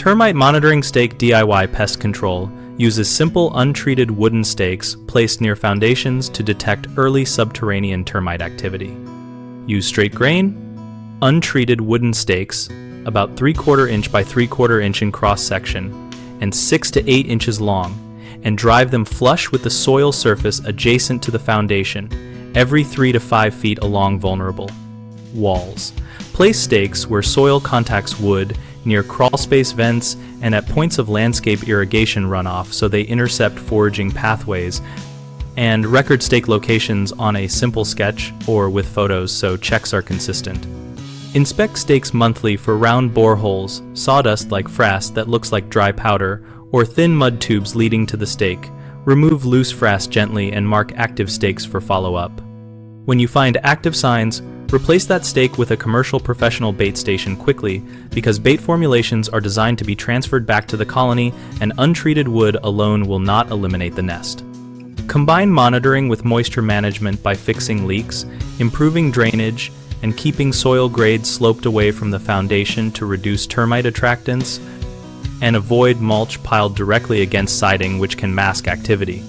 Termite monitoring stake DIY pest control uses simple untreated wooden stakes placed near foundations to detect early subterranean termite activity. Use straight grain, untreated wooden stakes, about 3/4 inch by 3/4 inch in cross section, and 6 to 8 inches long, and drive them flush with the soil surface adjacent to the foundation, every 3 to 5 feet along vulnerable walls. Place stakes where soil contacts wood, near crawlspace vents, and at points of landscape irrigation runoff so they intercept foraging pathways, and record stake locations on a simple sketch or with photos so checks are consistent. Inspect stakes monthly for round boreholes, sawdust like frass that looks like dry powder, or thin mud tubes leading to the stake. Remove loose frass gently and mark active stakes for follow-up. When you find active signs, replace that stake with a commercial professional bait station quickly, because bait formulations are designed to be transferred back to the colony, and untreated wood alone will not eliminate the nest. Combine monitoring with moisture management by fixing leaks, improving drainage, and keeping soil grades sloped away from the foundation to reduce termite attractants, and avoid mulch piled directly against siding, which can mask activity.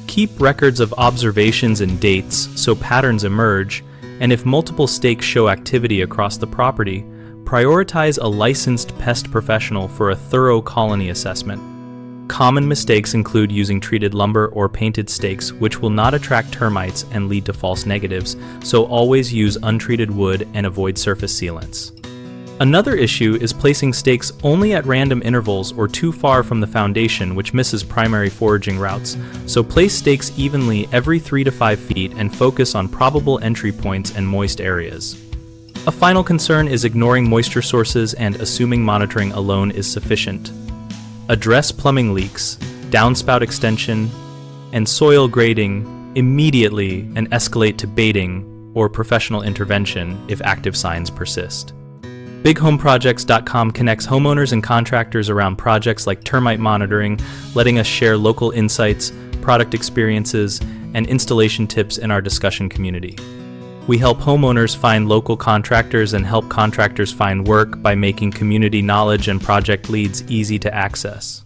Keep records of observations and dates so patterns emerge, and if multiple stakes show activity across the property, prioritize a licensed pest professional for a thorough colony assessment. Common mistakes include using treated lumber or painted stakes, which will not attract termites and lead to false negatives, so always use untreated wood and avoid surface sealants. Another issue is placing stakes only at random intervals or too far from the foundation, which misses primary foraging routes, so place stakes evenly every 3 to 5 feet and focus on probable entry points and moist areas. A final concern is ignoring moisture sources and assuming monitoring alone is sufficient. Address plumbing leaks, downspout extension, and soil grading immediately and escalate to baiting or professional intervention if active signs persist. BigHomeProjects.com connects homeowners and contractors around projects like termite monitoring, letting us share local insights, product experiences, and installation tips in our discussion community. We help homeowners find local contractors and help contractors find work by making community knowledge and project leads easy to access.